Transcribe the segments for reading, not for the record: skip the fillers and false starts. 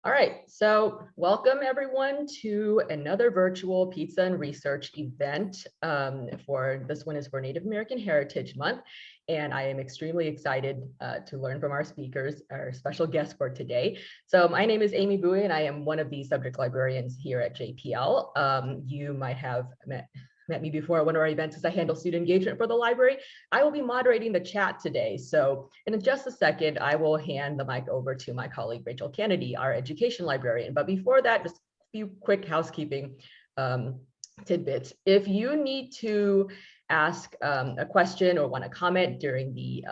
All right, so welcome everyone to another virtual pizza and research event. For this one is for Native American Heritage Month, and I am extremely excited to learn from our speakers, our special guest for today. So my name is Amy Bowie, and I am one of the subject librarians here at JPL. You might have met me before at one of our events as I handle student engagement for the library. I will be moderating the chat today. So in just a second, I will hand the mic over to my colleague, Rachel Kennedy, our education librarian. But before that, just a few quick housekeeping tidbits. If you need to ask a question or want to comment during the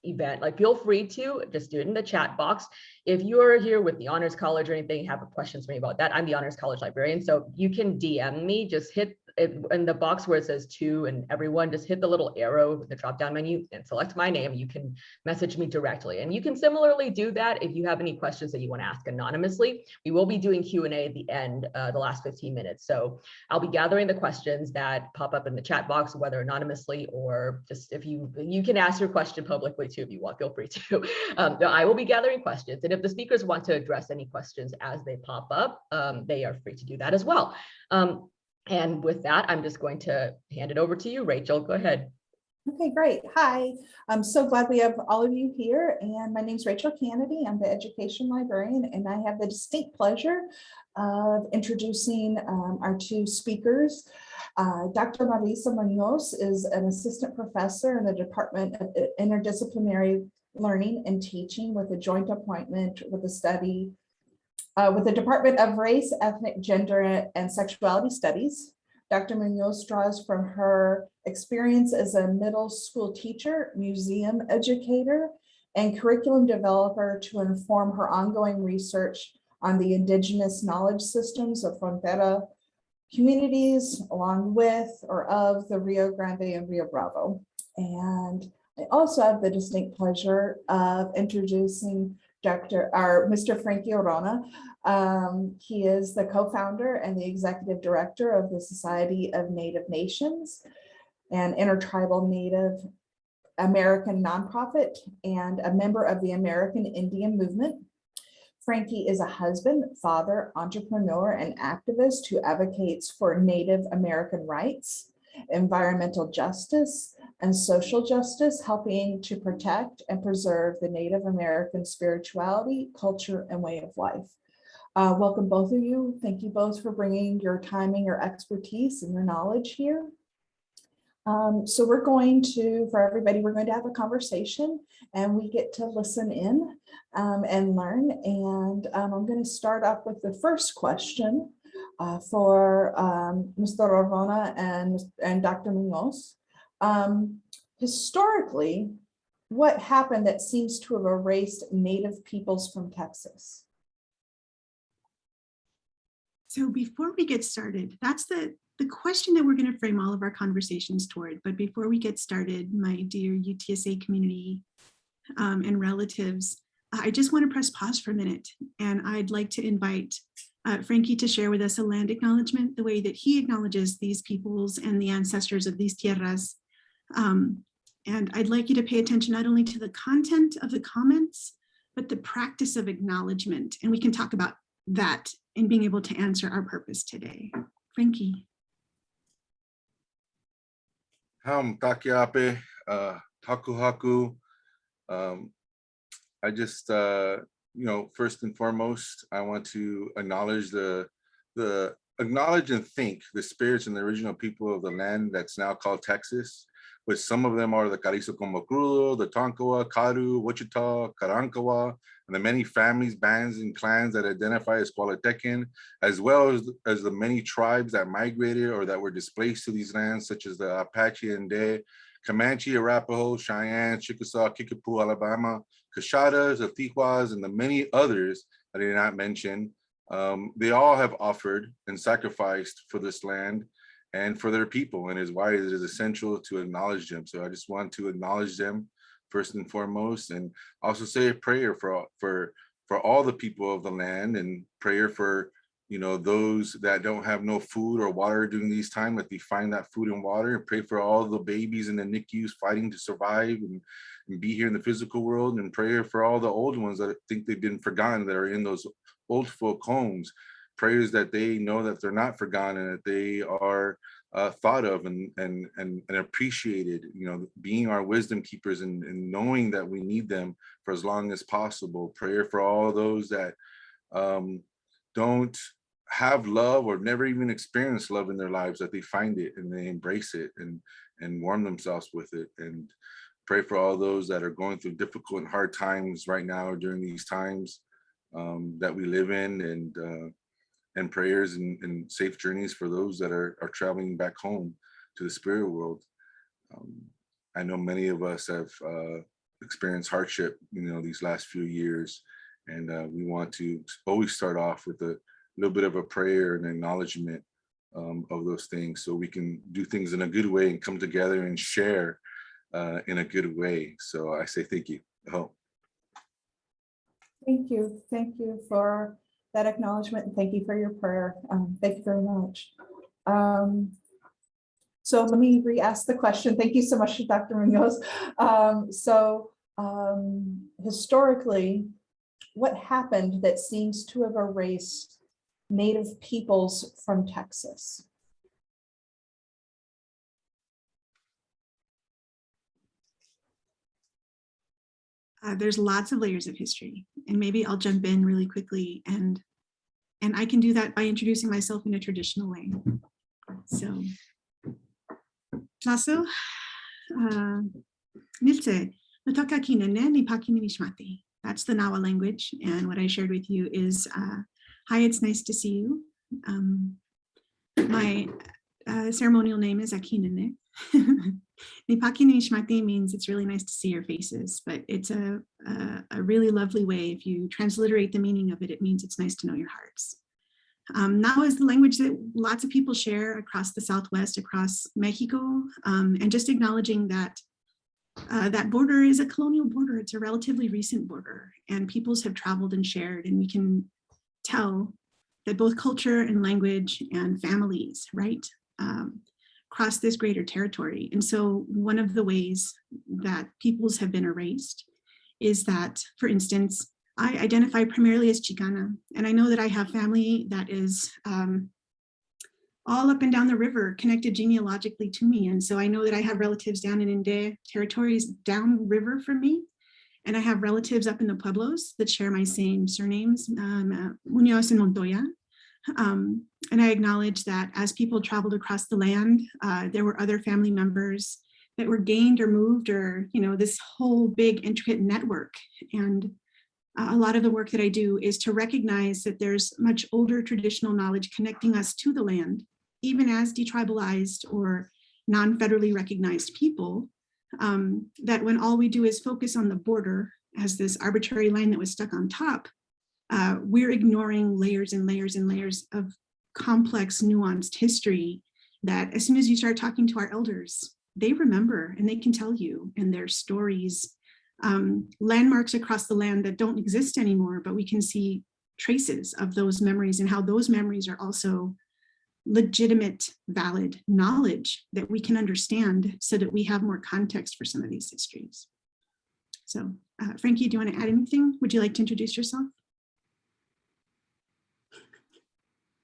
event, like feel free to just do it in the chat box. If you're here with the Honors College or anything, have questions for me about that, I'm the Honors College librarian, so you can DM me, just hit it in the box where it says to and everyone, just hit the little arrow, the drop down menu, and select my name. You can message me directly. And you can similarly do that if you have any questions that you want to ask anonymously. We will be doing Q&A at the end, the last 15 minutes. So I'll be gathering the questions that pop up in the chat box, whether anonymously or just if you can ask your question publicly too if you want, feel free to. I will be gathering questions. And if the speakers want to address any questions as they pop up, they are free to do that as well. And with that, I'm just going to hand it over to you, Rachel. Go ahead. Okay, great. Hi, I'm so glad we have all of you here. And my name is Rachel Kennedy. I'm the education librarian, and I have the distinct pleasure of introducing our two speakers. Dr. Marissa Muñoz is an assistant professor in the Department of Interdisciplinary Learning and Teaching with a joint appointment with the Department of Race, Ethnic, Gender, and Sexuality Studies. Dr. Muñoz draws from her experience as a middle school teacher, museum educator, and curriculum developer to inform her ongoing research on the indigenous knowledge systems of Frontera communities along with or of the Rio Grande and Rio Bravo. And I also have the distinct pleasure of introducing Mr. Frankie Orona. He is the co-founder and the executive director of the Society of Native Nations, an intertribal Native American nonprofit and a member of the American Indian Movement. Frankie is a husband, father, entrepreneur, and activist who advocates for Native American rights, environmental justice, and social justice, helping to protect and preserve the Native American spirituality, culture, and way of life. Welcome both of you. Thank you both for bringing your timing, your expertise, and your knowledge here. So we're going to, for everybody, we're going to have a conversation and we get to listen in and learn. And I'm going to start up with the first question for Mr. Orona and Dr. Muñoz. Historically, what happened that seems to have erased Native peoples from Texas? So before we get started, that's the question that we're going to frame all of our conversations toward. But before we get started, my dear UTSA community and relatives, I just want to press pause for a minute. And I'd like to invite Frankie to share with us a land acknowledgement, the way that he acknowledges these peoples and the ancestors of these tierras. And I'd like you to pay attention not only to the content of the comments, but the practice of acknowledgement. And we can talk about that in being able to answer our purpose today. Frankie. Takiape, haku haku. I just, first and foremost, I want to acknowledge acknowledge and thank the spirits and the original people of the land that's now called Texas, which some of them are the Carrizo Combo Crudo, the Tonkawa, Karu, Wichita, Karankawa, and the many families, bands, and clans that identify as Qualatecan, as well as the many tribes that migrated or that were displaced to these lands, such as the Apache and Inde, Comanche, Arapaho, Cheyenne, Chickasaw, Kickapoo, Alabama, Cashadas, the Tijuas, and the many others I did not mention. They all have offered and sacrificed for this land and for their people, and is why it is essential to acknowledge them. So I just want to acknowledge them first and foremost, and also say a prayer for all the people of the land, and prayer for those that don't have no food or water during these times, that they find that food and water, and pray for all the babies in the NICUs fighting to survive and be here in the physical world, and pray for all the old ones that think they've been forgotten, that are in those old folk homes. Prayers that they know that they're not forgotten, that they are thought of and appreciated, being our wisdom keepers and knowing that we need them for as long as possible. Prayer for all those that don't have love or never even experienced love in their lives, that they find it and they embrace it and warm themselves with it. And pray for all those that are going through difficult and hard times right now during these times that we live in, and prayers and safe journeys for those that are traveling back home to the spirit world. I know many of us have experienced hardship, these last few years, and we want to always start off with a little bit of a prayer and acknowledgement of those things, so we can do things in a good way and come together and share in a good way. So I say thank you. Oh. Thank you. Thank you for that acknowledgement, and thank you for your prayer. Thank you very much. So let me re-ask the question. Thank you so much, Dr. Muñoz. Historically, what happened that seems to have erased Native peoples from Texas? There's lots of layers of history, and maybe I'll jump in really quickly, and I can do that by introducing myself in a traditional way. So, Tlaso, Nilse, Nataka Kinene, Nipakini Nishmati. That's the Nawa language, and what I shared with you is, hi, it's nice to see you. My ceremonial name is Akinene. Nipakini Nishmati means it's really nice to see your faces, but it's a really lovely way. If you transliterate the meaning of it, it means it's nice to know your hearts. Now is the language that lots of people share across the Southwest, across Mexico, and just acknowledging that that border is a colonial border. It's a relatively recent border, and peoples have traveled and shared, and we can tell that both culture and language and families, right, cross this greater territory. And so one of the ways that peoples have been erased is that, for instance, I identify primarily as Chicana, and I know that I have family that is all up and down the river, connected genealogically to me. And so I know that I have relatives down in Inde territories downriver from me, and I have relatives up in the Pueblos that share my same surnames, Muñoz and Montoya. And I acknowledge that as people traveled across the land, there were other family members that were gained or moved, or, this whole big intricate network. And a lot of the work that I do is to recognize that there's much older traditional knowledge connecting us to the land, even as detribalized or non-federally recognized people, that when all we do is focus on the border as this arbitrary line that was stuck on top, we're ignoring layers and layers and layers of complex, nuanced history that as soon as you start talking to our elders, they remember and they can tell you, and their stories, landmarks across the land that don't exist anymore, but we can see traces of those memories and how those memories are also legitimate, valid knowledge that we can understand so that we have more context for some of these histories. So, Frankie, do you want to add anything? Would you like to introduce yourself?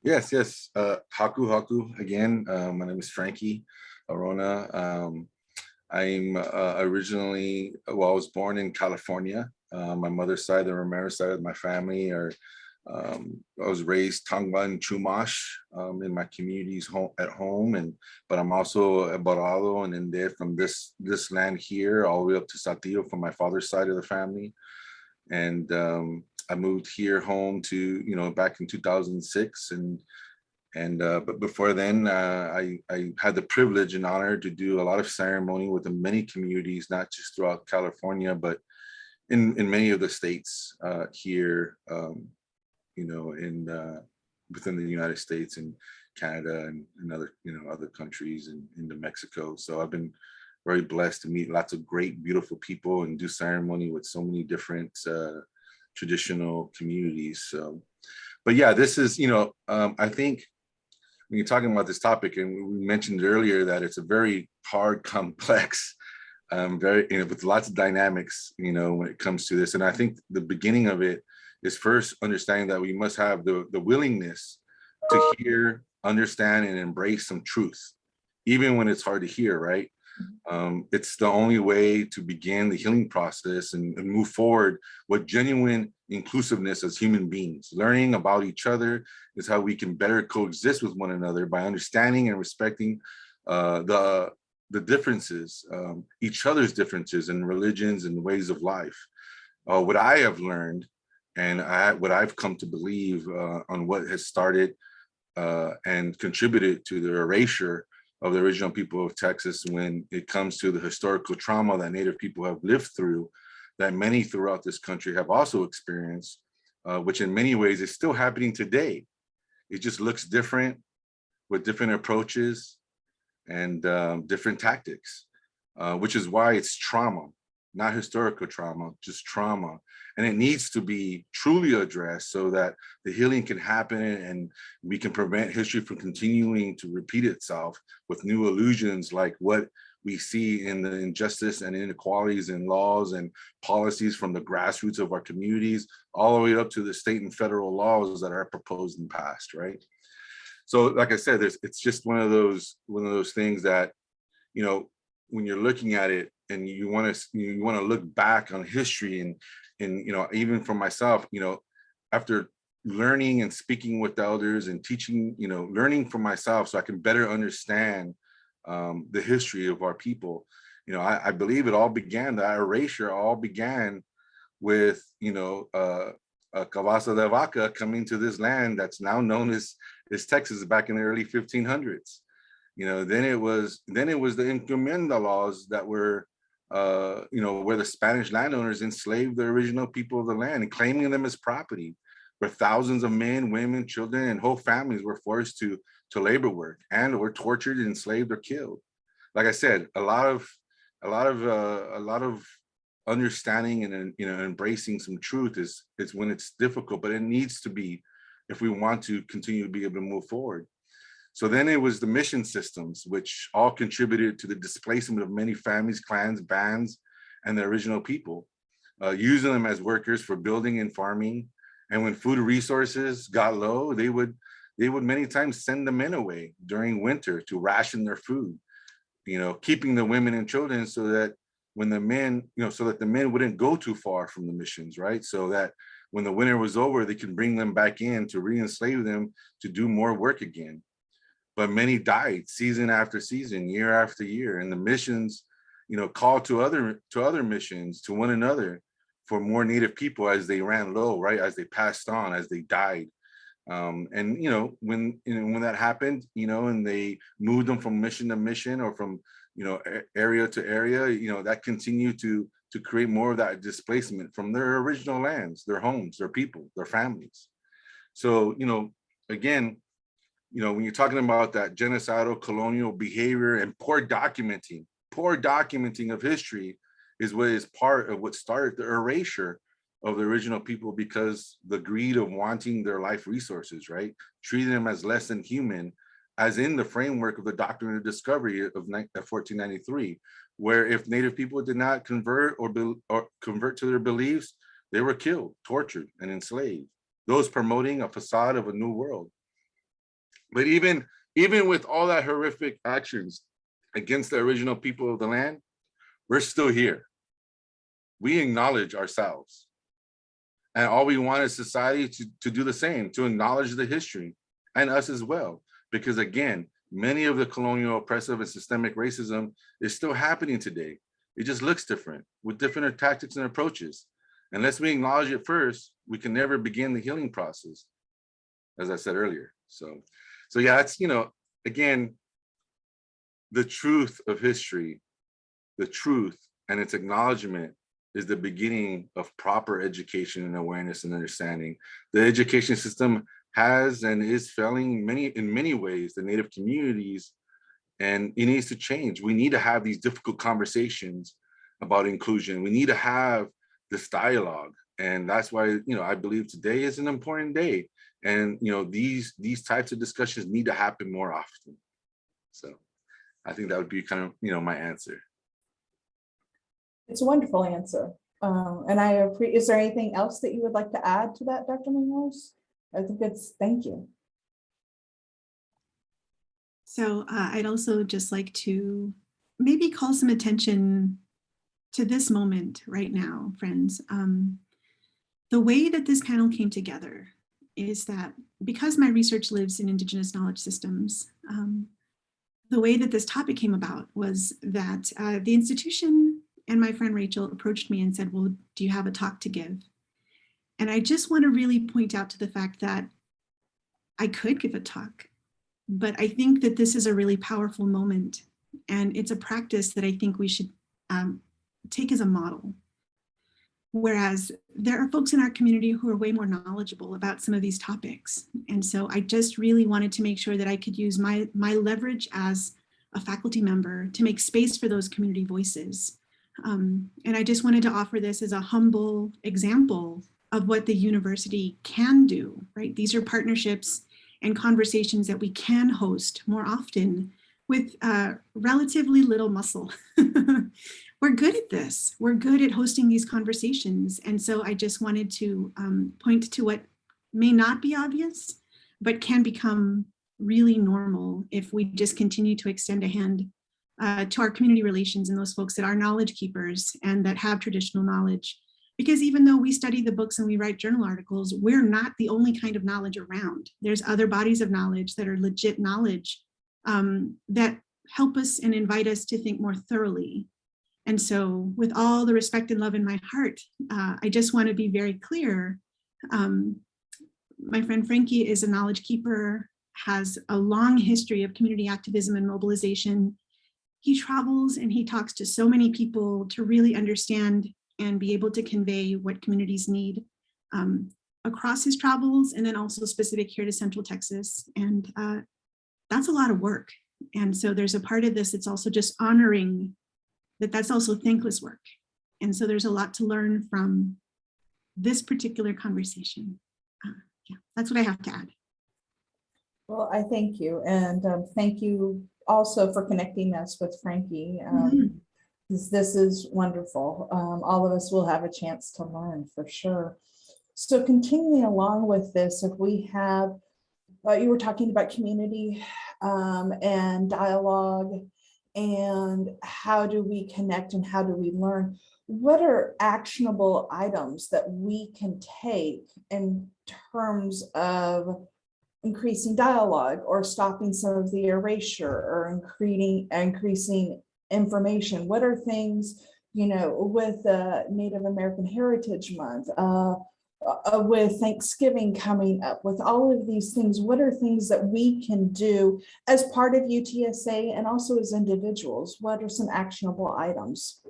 Yes. Haku again. My name is Frankie Orona. I'm originally, I was born in California. My mother's side, the Ramirez side of my family are, I was raised Tangwa and Chumash in my communities at home, but I'm also a Borado and in there from this land here all the way up to Saltillo from my father's side of the family. And I moved here home to, back in 2006. But before then, I had the privilege and honor to do a lot of ceremony with many communities, not just throughout California, but in many of the states here, within the United States and Canada and other, other countries and into Mexico. So I've been very blessed to meet lots of great, beautiful people and do ceremony with so many different traditional communities. So, But yeah, this is, I think when you're talking about this topic, and we mentioned earlier that it's a very hard, complex, very, with lots of dynamics, when it comes to this. And I think the beginning of it is first understanding that we must have the willingness to hear, understand, and embrace some truth, even when it's hard to hear, right? It's the only way to begin the healing process and move forward with genuine inclusiveness as human beings. Learning about each other is how we can better coexist with one another by understanding and respecting the differences, each other's differences in religions and ways of life. What I have learned and what I've come to believe on what has started and contributed to the erasure of the original people of Texas when it comes to the historical trauma that Native people have lived through, that many throughout this country have also experienced, which in many ways is still happening today. It just looks different with different approaches and different tactics, which is why it's trauma, not historical trauma, just trauma. And it needs to be truly addressed so that the healing can happen and we can prevent history from continuing to repeat itself with new illusions like what we see in the injustice and inequalities in laws and policies from the grassroots of our communities, all the way up to the state and federal laws that are proposed and passed, right? So like I said, it's just one of those things that, when you're looking at it and you want to look back on history and even for myself, after learning and speaking with the elders and teaching, learning for myself so I can better understand the history of our people. I believe that erasure all began with, a cabeza de vaca coming to this land that's now known as Texas back in the early 1500s. Then it was the encomienda laws that were, where the Spanish landowners enslaved the original people of the land and claiming them as property, where thousands of men, women, children, and whole families were forced to labor work and were tortured, enslaved, or killed. Like I said, a lot of understanding and embracing some truth is when it's difficult, but it needs to be if we want to continue to be able to move forward. So then it was the mission systems, which all contributed to the displacement of many families, clans, bands, and the original people, using them as workers for building and farming. And when food resources got low, they would many times send the men away during winter to ration their food, keeping the women and children so that when the men, so that the men wouldn't go too far from the missions, right? So that when the winter was over, they can bring them back in to re-enslave them to do more work again. But many died season after season, year after year. And the missions, called to other missions, to one another for more Native people as they ran low, right? As they passed on, as they died. And when that happened, and they moved them from mission to mission or from area to area, that continued to create more of that displacement from their original lands, their homes, their people, their families. So again, when you're talking about that genocidal colonial behavior and poor documenting of history is what is part of what started the erasure of the original people, because the greed of wanting their life resources, right? Treating them as less than human, as in the framework of the Doctrine of Discovery of 1493, where if Native people did not convert or convert to their beliefs, they were killed, tortured, and enslaved, those promoting a facade of a new world. But even with all that horrific actions against the original people of the land, we're still here. We acknowledge ourselves. And all we want is society to do the same, to acknowledge the history, and us as well. Because again, many of the colonial oppressive and systemic racism is still happening today. It just looks different with different tactics and approaches. Unless we acknowledge it first, we can never begin the healing process, as I said earlier. So yeah, it's, again, the truth of history, the truth and its acknowledgement is the beginning of proper education and awareness and understanding. The education system has and is failing in many ways the Native communities, and it needs to change. We need to have these difficult conversations about inclusion. We need to have this dialogue. And that's why, I believe today is an important day. And these types of discussions need to happen more often. So I think that would be kind of my answer. It's a wonderful answer. And I appreciate, is there anything else that you would like to add to that, Dr. Muñoz? I think thank you. So I'd also just like to maybe call some attention to this moment right now, friends. The way that this panel came together is that because my research lives in Indigenous knowledge systems, the way that this topic came about was that the institution and my friend Rachel approached me and said, well, do you have a talk to give? And I just want to really point out to the fact that I could give a talk, but I think that this is a really powerful moment, and it's a practice that I think we should take as a model. Whereas there are folks in our community who are way more knowledgeable about some of these topics. And so I just really wanted to make sure that I could use my leverage as a faculty member to make space for those community voices. And I just wanted to offer this as a humble example of what the university can do, right? These are partnerships and conversations that we can host more often with relatively little muscle. We're good at this. We're good at hosting these conversations. And so I just wanted to point to what may not be obvious, but can become really normal if we just continue to extend a hand to our community relations and those folks that are knowledge keepers and that have traditional knowledge. Because even though we study the books and we write journal articles, we're not the only kind of knowledge around. There's other bodies of knowledge that are legit knowledge that help us and invite us to think more thoroughly. And so with all the respect and love in my heart, I just want to be very clear. My friend Frankie is a knowledge keeper, has a long history of community activism and mobilization. He travels and he talks to so many people to really understand and be able to convey what communities need across his travels, and then also specific here to Central Texas. And that's a lot of work. And so there's a part of this that's also just honoring that that's also thankless work. And so there's a lot to learn from this particular conversation. Yeah, that's what I have to add. Well, I thank you. And thank you also for connecting us with Frankie. This is wonderful. All of us will have a chance to learn for sure. So continuing along with this, if we have, you were talking about community and dialogue, and how do we connect and how do we learn? What are actionable items that we can take in terms of increasing dialogue or stopping some of the erasure or increasing information? What are things, with Native American Heritage Month, with Thanksgiving coming up, with all of these things, what are things that we can do as part of UTSA and also as individuals? What are some actionable items?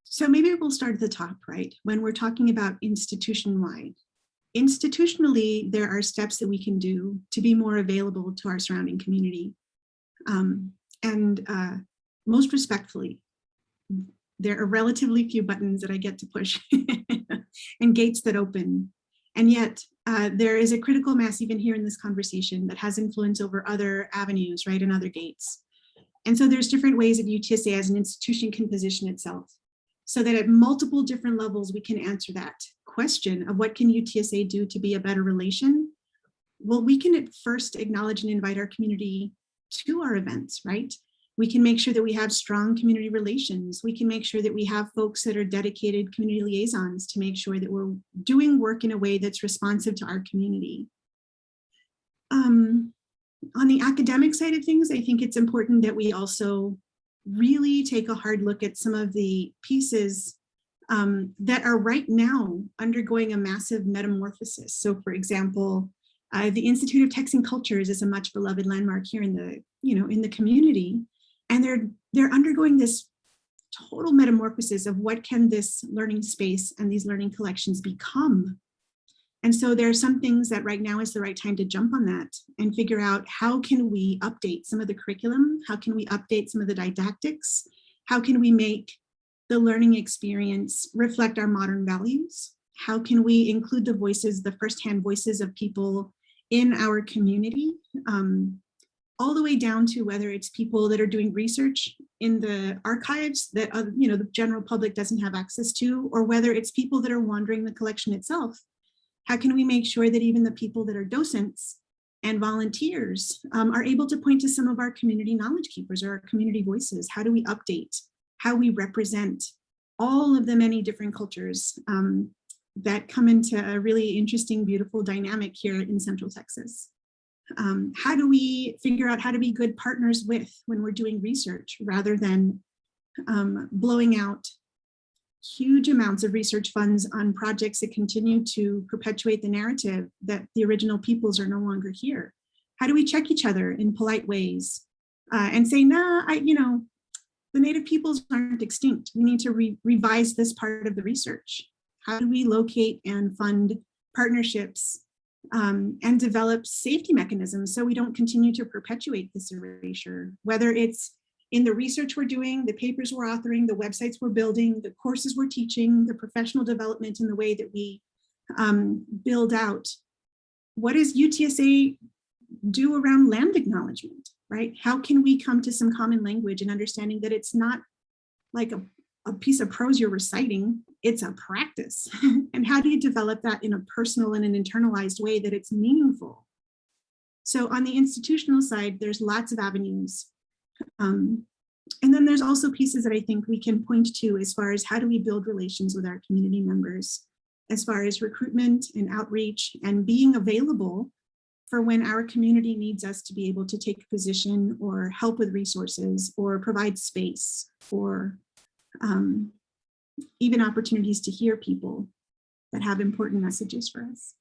So maybe we'll start at the top, right? When we're talking about institution-wide. Institutionally, there are steps that we can do to be more available to our surrounding community. Most respectfully, there are relatively few buttons that I get to push and gates that open. And yet there is a critical mass even here in this conversation that has influence over other avenues, right, and other gates. And so there's different ways that UTSA as an institution can position itself so that at multiple different levels, we can answer that question of what can UTSA do to be a better relation? Well, we can at first acknowledge and invite our community to our events, right? We can make sure that we have strong community relations. We can make sure that we have folks that are dedicated community liaisons to make sure that we're doing work in a way that's responsive to our community. On the academic side of things, I think it's important that we also really take a hard look at some of the pieces that are right now undergoing a massive metamorphosis. So for example, the Institute of Texan Cultures is a much beloved landmark here in the, in the community. And they're undergoing this total metamorphosis of what can this learning space and these learning collections become. And so there are some things that right now is the right time to jump on that and figure out how can we update some of the curriculum? How can we update some of the didactics? How can we make the learning experience reflect our modern values? How can we include the voices, the firsthand voices of people in our community, all the way down to whether it's people that are doing research in the archives that the general public doesn't have access to, or whether it's people that are wandering the collection itself. How can we make sure that even the people that are docents and volunteers are able to point to some of our community knowledge keepers or our community voices? How do we update how we represent all of the many different cultures that come into a really interesting, beautiful dynamic here in Central Texas? How do we figure out how to be good partners with when we're doing research, rather than blowing out huge amounts of research funds on projects that continue to perpetuate the narrative that the original peoples are no longer here? How do we check each other in polite ways and say, nah, the Native peoples aren't extinct. We need to revise this part of the research. How do we locate and fund partnerships and develop safety mechanisms so we don't continue to perpetuate this erasure, whether it's in the research we're doing, the papers we're authoring, the websites we're building, the courses we're teaching, the professional development in the way that we build out. What does UTSA do around land acknowledgement, right? How can we come to some common language and understanding that it's not like a piece of prose you're reciting, it's a practice. And how do you develop that in a personal and an internalized way that it's meaningful? So on the institutional side, there's lots of avenues. And then there's also pieces that I think we can point to as far as how do we build relations with our community members, as far as recruitment and outreach and being available for when our community needs us to be able to take a position or help with resources or provide space or even opportunities to hear people that have important messages for us.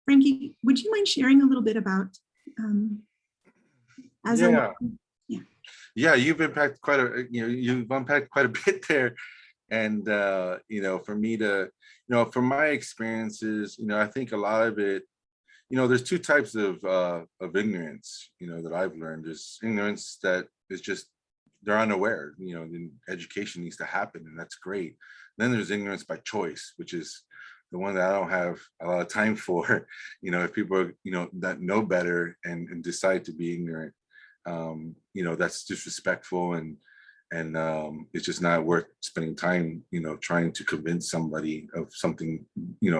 Frankie, would you mind sharing a little bit about Yeah, you've unpacked quite a bit there. And for me to, from my experiences, I think a lot of it, there's two types of ignorance, that I've learned. There's ignorance that is just, they're unaware, education needs to happen, and that's great. Then there's ignorance by choice, which is the one that I don't have a lot of time for. If people are, that know better and decide to be ignorant, that's disrespectful, and it's just not worth spending time, trying to convince somebody of something,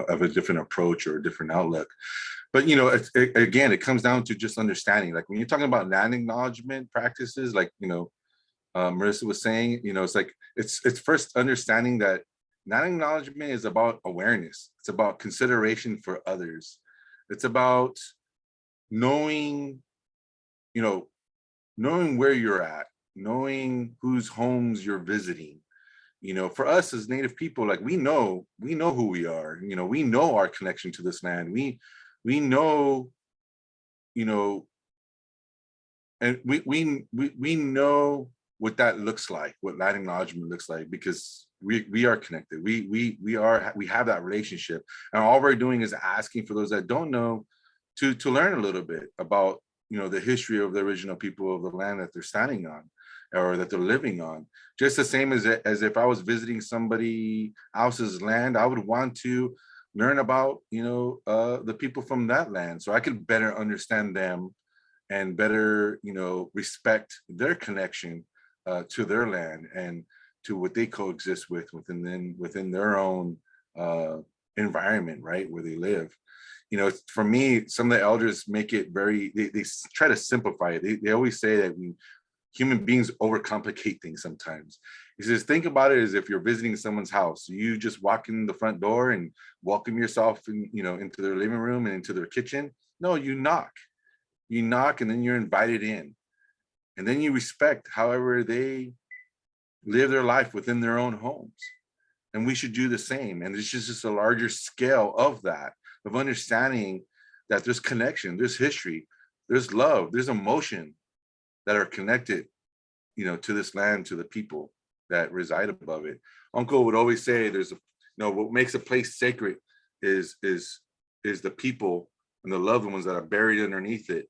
of a different approach or a different outlook. But, again, it comes down to just understanding. Like when you're talking about land acknowledgement practices, like, Marissa was saying, it's like, it's first understanding that land acknowledgement is about awareness. It's about consideration for others. It's about knowing where you're at, knowing whose homes you're visiting. For us as Native people, like we know who we are. We know our connection to this land. We know, and we know what that looks like, what land acknowledgement looks like, because we are connected. We have that relationship, and all we're doing is asking for those that don't know to learn a little bit about the history of the original people of the land that they're standing on or that they're living on. Just the same as if I was visiting somebody else's land, I would want to learn about the people from that land so I could better understand them and better respect their connection to their land and to what they coexist within their own environment, right, where they live. For me, some of the elders make it very, they try to simplify it. They always say that human beings overcomplicate things sometimes. He says, think about it as if you're visiting someone's house. You just walk in the front door and welcome yourself into their living room and into their kitchen. No, you knock. You knock, and then you're invited in. And then you respect however they live their life within their own homes. And we should do the same. And it's just a larger scale of that, of understanding that there's connection, there's history, there's love, there's emotion that are connected, to this land, to the people that reside above it. Uncle would always say what makes a place sacred is the people and the loved ones that are buried underneath it.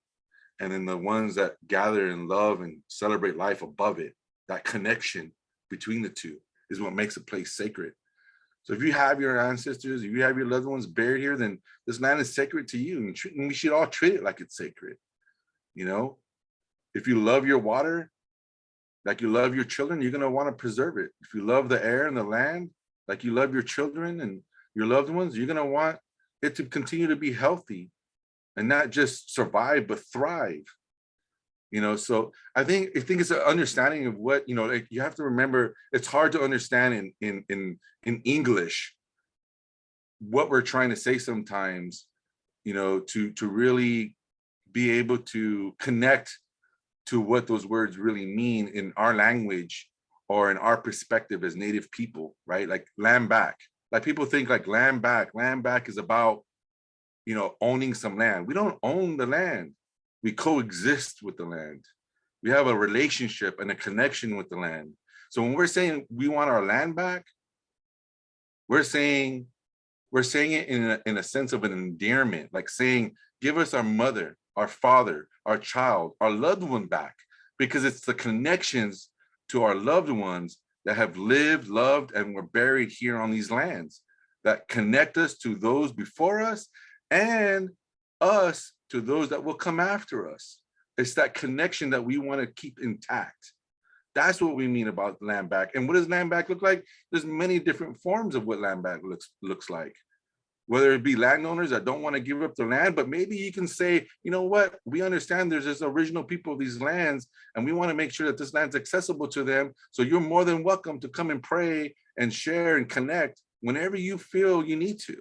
And then the ones that gather and love and celebrate life above it, that connection between the two. is what makes a place sacred. So if you have your ancestors, if you have your loved ones buried here, then this land is sacred to you, and we should all treat it like it's sacred. You know, if you love your water, like you love your children, you're going to want to preserve it. If you love the air and the land, like you love your children and your loved ones, you're going to want it to continue to be healthy and not just survive, but thrive. You know, so I think it's an understanding of what, you know, like you have to remember, it's hard to understand in English what we're trying to say sometimes, you know, to really be able to connect to what those words really mean in our language or in our perspective as Native people, right? Like land back. Like people think like land back is about, you know, owning some land. We don't own the land. We coexist with the land. We have a relationship and a connection with the land. So when we're saying we want our land back, we're saying it in a sense of an endearment, like saying, give us our mother, our father, our child, our loved one back, because it's the connections to our loved ones that have lived, loved, and were buried here on these lands that connect us to those before us and us to those that will come after us. It's that connection that we want to keep intact. That's what we mean about land back. And what does land back look like? There's many different forms of what land back looks like. Whether it be landowners that don't want to give up their land, but maybe you can say, you know what, we understand there's this original people of these lands, and we want to make sure that this land's accessible to them. So you're more than welcome to come and pray and share and connect whenever you feel you need to.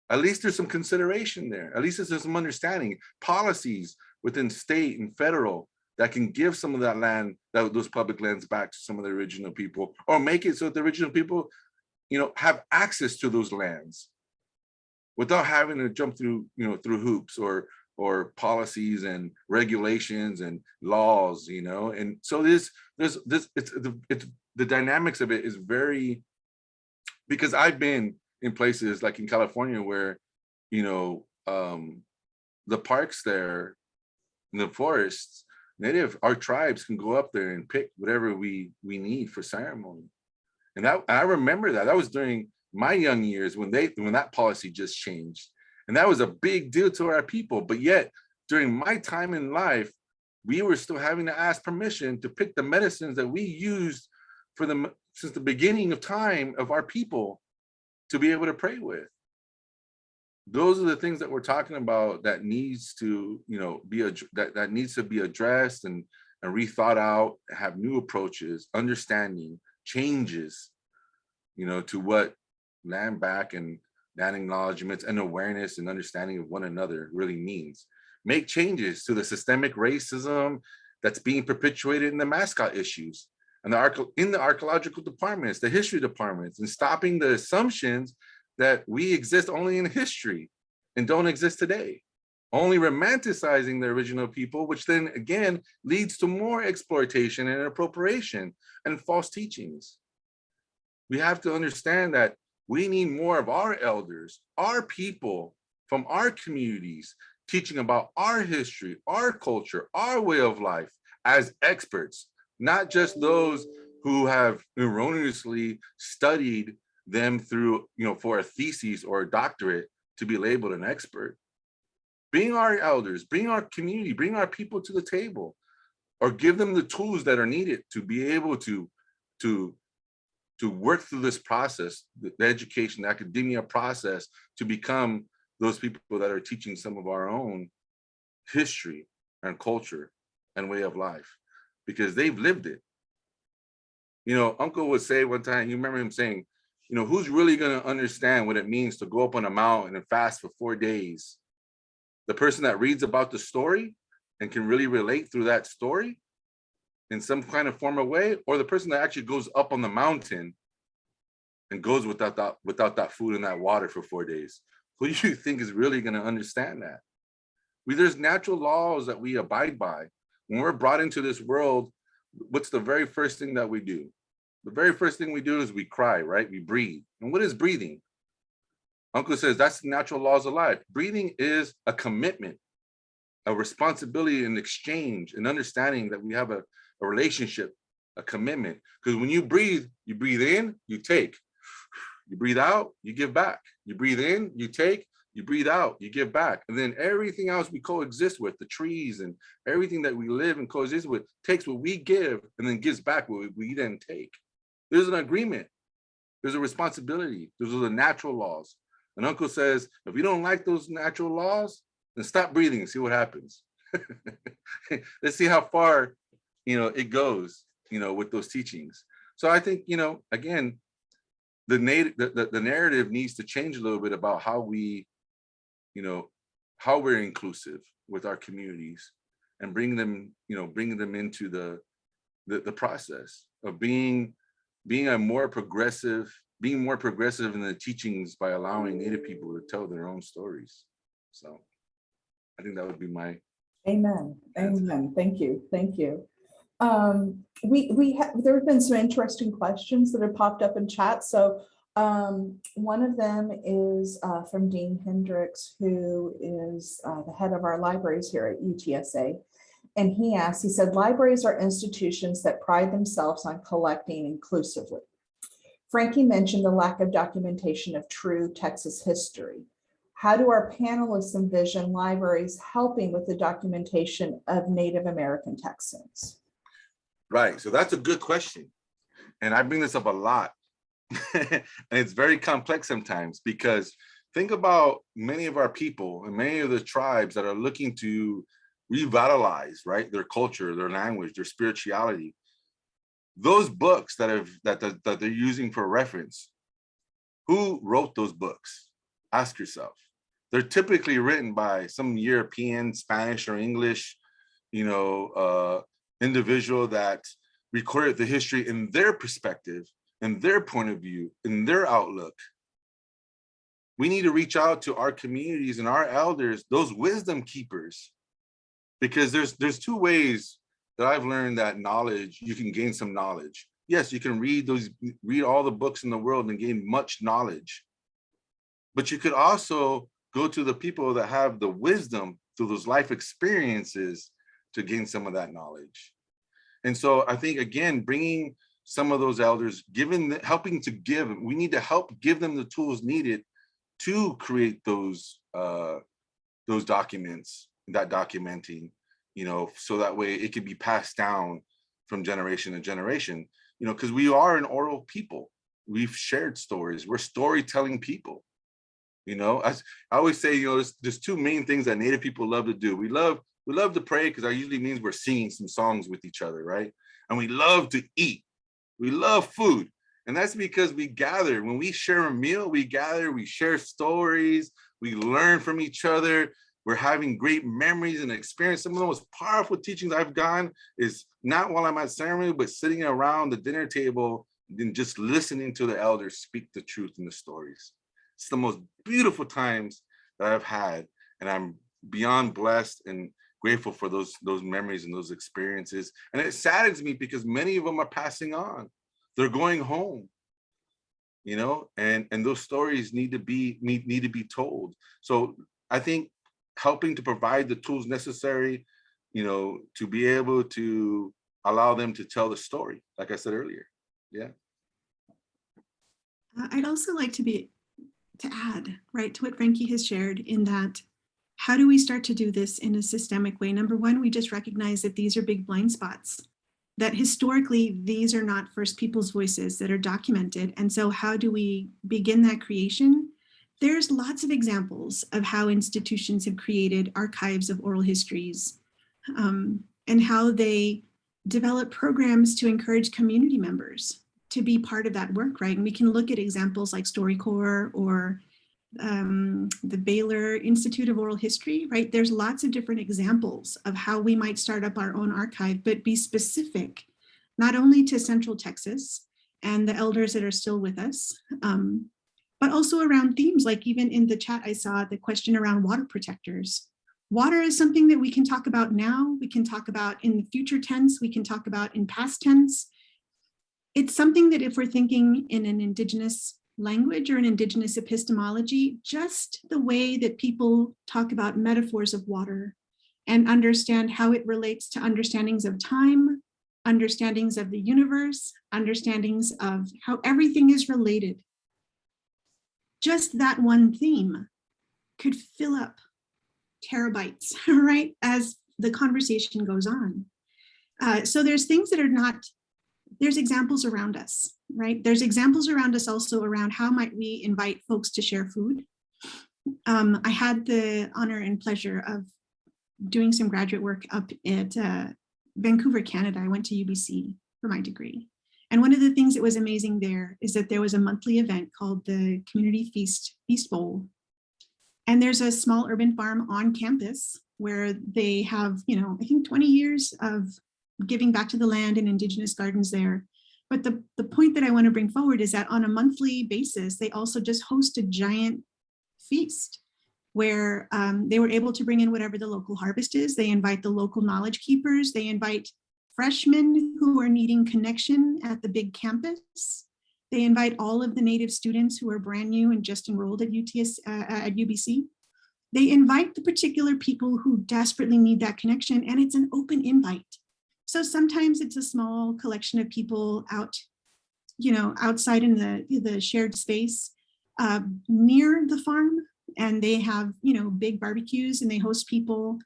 At least there's some consideration there. At least there's some understanding, policies within state and federal that can give some of that land, those public lands back to some of the original people, or make it so that the original people, you know, have access to those lands without having to jump through, you know, through hoops or policies and regulations and laws, you know. And so it's the dynamics of it is very, because I've been in places like in California where, you know, the parks there, in the forests, our tribes can go up there and pick whatever we need for ceremony. And I remember that was during my young years when that policy just changed. And that was a big deal to our people. But yet during my time in life, we were still having to ask permission to pick the medicines that we used since the beginning of time of our people to be able to pray with. Those are the things that we're talking about that needs to, you know, that needs to be addressed and rethought out, have new approaches, understanding, changes, you know, to what land back and land acknowledgements and awareness and understanding of one another really means. Make changes to the systemic racism that's being perpetuated in the mascot issues and in the archaeological departments, the history departments, and stopping the assumptions that we exist only in history and don't exist today, only romanticizing the original people, which then again leads to more exploitation and appropriation and false teachings. We have to understand that we need more of our elders, our people from our communities, teaching about our history, our culture, our way of life as experts, not just those who have erroneously studied them through, you know, for a thesis or a doctorate to be labeled an expert. Bring our elders, bring our community, bring our people to the table, or give them the tools that are needed to be able to work through this process, the education, the academia process, to become those people that are teaching some of our own history and culture and way of life, because they've lived it. You know, Uncle would say one time, you remember him saying, you know, who's really going to understand what it means to go up on a mountain and fast for 4 days? The person that reads about the story and can really relate through that story in some kind of form or way, or the person that actually goes up on the mountain and goes without that food and that water for 4 days? Who do you think is really going to understand that? There's natural laws that we abide by. When we're brought into this world, what's the very first thing that we do? The very first thing we do is we cry, right? We breathe. And what is breathing? Uncle says that's the natural laws of life. Breathing is a commitment, a responsibility, an exchange, an understanding that we have a relationship a commitment. Because when you breathe in, you take. You breathe out, you give back. You breathe in, you take. You breathe out, you give back. And then everything else we coexist with, the trees and everything that we live and coexist with, takes what we give and then gives back what we then take. There's an agreement. There's a responsibility. Those are the natural laws. And Uncle says, if you don't like those natural laws, then stop breathing and see what happens. Let's see how far, it goes, with those teachings. So I think, again, the narrative needs to change a little bit about how how we're inclusive with our communities and bringing them into the process of being more progressive in the teachings by allowing Native people to tell their own stories. So I think that would be my Amen. Amen. Thank you. Thank you. There have been some interesting questions that have popped up in chat. So one of them is from Dean Hendricks, who is the head of our libraries here at UTSA. And he said, libraries are institutions that pride themselves on collecting inclusively. Frankie mentioned the lack of documentation of true Texas history. How do our panelists envision libraries helping with the documentation of Native American Texans? Right, so that's a good question. And I bring this up a lot. And it's very complex sometimes, because think about many of our people and many of the tribes that are looking to revitalize, right, their culture, their language, their spirituality. Those books that they're using for reference, who wrote those books? Ask yourself. They're typically written by some European, Spanish, or English, individual that recorded the history in their perspective, in their point of view, in their outlook. We need to reach out to our communities and our elders, those wisdom keepers, because there's two ways that I've learned that knowledge, you can gain some knowledge. Yes, you can read all the books in the world and gain much knowledge, but you could also go to the people that have the wisdom through those life experiences to gain some of that knowledge. And so I think, again, bringing some of those elders, helping to give, we need to help give them the tools needed to create those documents, that documenting, so that way it can be passed down from generation to generation, because we are an oral people. We've shared stories. We're storytelling people. I always say, there's two main things that Native people love to do. We love to pray, because that usually means we're singing some songs with each other, right? And we love to eat. We love food. And that's because we gather. When we share a meal, we gather, we share stories, we learn from each other. We're having great memories and experience. Some of the most powerful teachings I've gotten is not while I'm at ceremony, but sitting around the dinner table and just listening to the elders speak the truth in the stories. It's the most beautiful times that I've had. And I'm beyond blessed and grateful for those memories and those experiences. And it saddens me because many of them are passing on. They're going home, and those stories need to be told. So I think helping to provide the tools necessary, to be able to allow them to tell the story, like I said earlier. Yeah. I'd also like to add, right, to what Frankie has shared, in that, how do we start to do this in a systemic way? Number one, we just recognize that these are big blind spots, that historically, these are not First Peoples voices that are documented. And so how do we begin that creation? There's lots of examples of how institutions have created archives of oral histories, and how they develop programs to encourage community members to be part of that work, right? And we can look at examples like StoryCorps or the Baylor Institute of Oral History, right? There's lots of different examples of how we might start up our own archive, but be specific, not only to Central Texas and the elders that are still with us, but also around themes, like even in the chat, I saw the question around water protectors. Water is something that we can talk about now, we can talk about in the future tense, we can talk about in past tense. It's something that if we're thinking in an Indigenous language or an Indigenous epistemology, just the way that people talk about metaphors of water and understand how it relates to understandings of time, understandings of the universe, understandings of how everything is related. Just that one theme could fill up terabytes, right, as the conversation goes on. So there's things that are not, there's examples around us, right? There's examples around us also around how might we invite folks to share food. I had the honor and pleasure of doing some graduate work up at Vancouver, Canada. I went to UBC for my degree. And one of the things that was amazing there is that there was a monthly event called the Community Feast Bowl. And there's a small urban farm on campus where they have, you know, I think 20 years of giving back to the land and indigenous gardens there. But the point that I want to bring forward is that on a monthly basis, they also just host a giant feast where they were able to bring in whatever the local harvest is. They invite the local knowledge keepers. They invite freshmen who are needing connection at the big campus. They invite all of the native students who are brand new and just enrolled at at UBC. They invite the particular people who desperately need that connection, and it's an open invite. So sometimes it's a small collection of people out, you know, outside in the shared space near the farm, and they have, you know, big barbecues and they host people.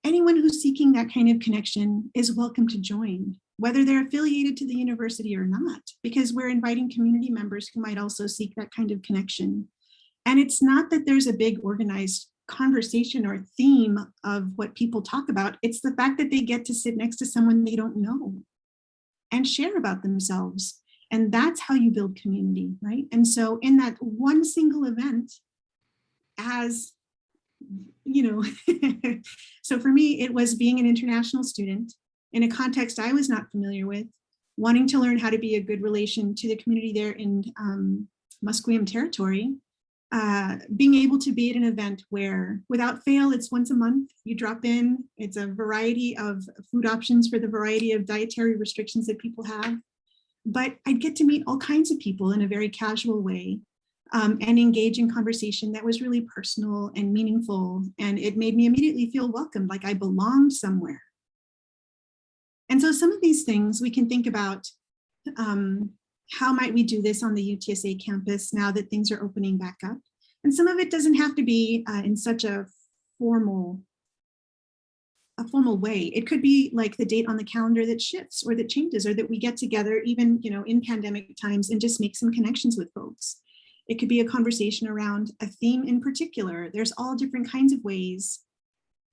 Anyone who's seeking that kind of connection is welcome to join, whether they're affiliated to the university or not, because we're inviting community members who might also seek that kind of connection. And it's not that there's a big organized conversation or theme of what people talk about. It's the fact that they get to sit next to someone they don't know and share about themselves. And that's how you build community, right? And so in that one single event, as you know, so for me, it was being an international student in a context I was not familiar with, wanting to learn how to be a good relation to the community there in Musqueam territory, being able to be at an event where without fail, it's once a month, you drop in, it's a variety of food options for the variety of dietary restrictions that people have. But I'd get to meet all kinds of people in a very casual way. And engage in conversation that was really personal and meaningful. And it made me immediately feel welcome, like I belonged somewhere. And so some of these things we can think about, how might we do this on the UTSA campus now that things are opening back up? And some of it doesn't have to be in such a formal way. It could be like the date on the calendar that shifts or that changes, or that we get together even, you know, in pandemic times and just make some connections with folks. It could be a conversation around a theme in particular. There's all different kinds of ways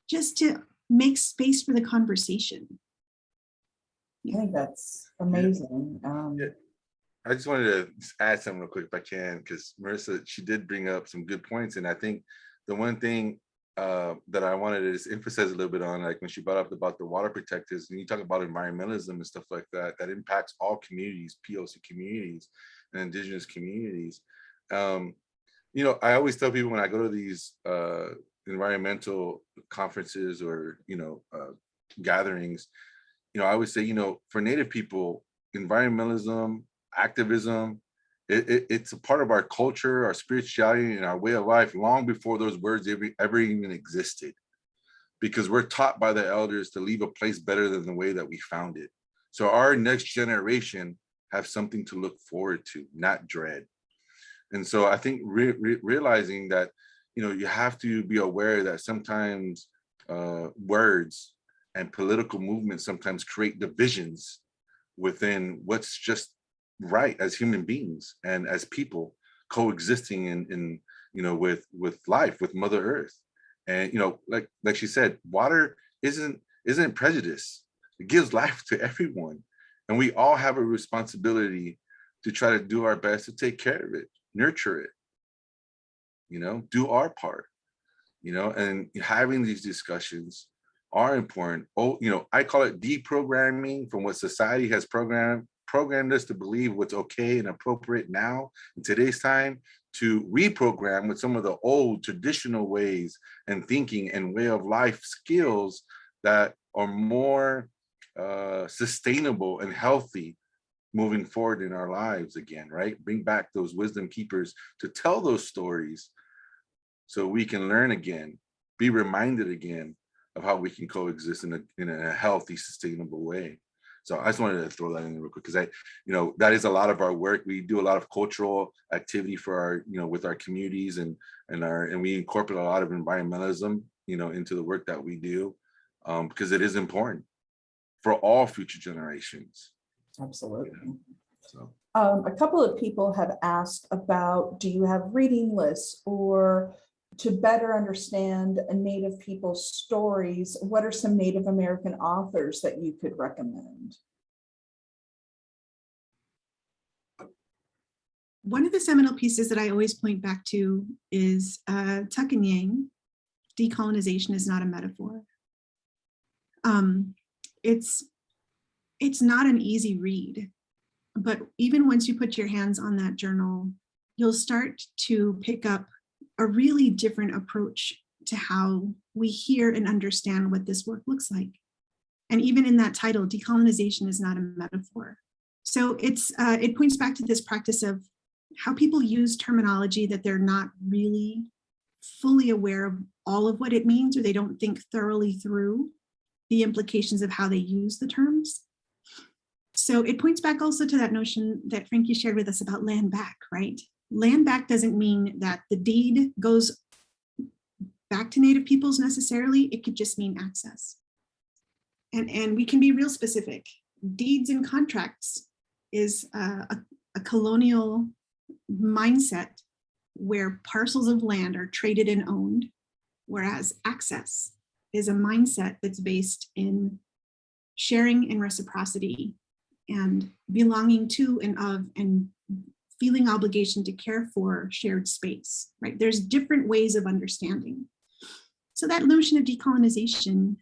just to make space for the conversation. I think that's amazing. Yeah. I just wanted to add something real quick if I can, because Marissa, she did bring up some good points. And I think the one thing that I wanted to just emphasize a little bit on, like when she brought up about the water protectors, and you talk about environmentalism and stuff like that, that impacts all communities, POC communities and indigenous communities. You know, I always tell people when I go to these environmental conferences or, you know, gatherings, you know, I always say, you know, for Native people, environmentalism, activism, it's a part of our culture, our spirituality, and our way of life long before those words ever even existed, because we're taught by the elders to leave a place better than the way that we found it. So our next generation have something to look forward to, not dread. And so I think realizing that, you know, you have to be aware that sometimes words and political movements sometimes create divisions within what's just right as human beings and as people coexisting in you know, with life, with Mother Earth. And, you know, like she said, water isn't prejudice. It gives life to everyone. And we all have a responsibility to try to do our best to take care of it, nurture it, you know, do our part, you know, and having these discussions are important. Oh, you know, I call it deprogramming from what society has programmed us to believe what's okay and appropriate now in today's time, to reprogram with some of the old traditional ways and thinking and way of life skills that are more sustainable and healthy moving forward in our lives again, right? Bring back those wisdom keepers to tell those stories so we can learn again, be reminded again of how we can coexist in a healthy, sustainable way. So I just wanted to throw that in real quick because that is a lot of our work. We do a lot of cultural activity for our, with our communities and we incorporate a lot of environmentalism, into the work that we do, because it is important for all future generations. Absolutely. So. A couple of people have asked about, do you have reading lists, or to better understand Native people's stories, what are some Native American authors that you could recommend? One of the seminal pieces that I always point back to is Tuck and Yang, Decolonization is Not a Metaphor. It's not an easy read, but even once you put your hands on that journal, you'll start to pick up a really different approach to how we hear and understand what this work looks like. And even in that title, Decolonization is Not a Metaphor. So it points back to this practice of how people use terminology that they're not really fully aware of all of what it means, or they don't think thoroughly through the implications of how they use the terms. So it points back also to that notion that Frankie shared with us about land back, right? Land back doesn't mean that the deed goes back to Native peoples necessarily. It could just mean access. And we can be real specific. Deeds and contracts is a colonial mindset where parcels of land are traded and owned, whereas access is a mindset that's based in sharing and reciprocity and belonging to and of and feeling obligation to care for shared space, right? There's different ways of understanding. So that notion of decolonization,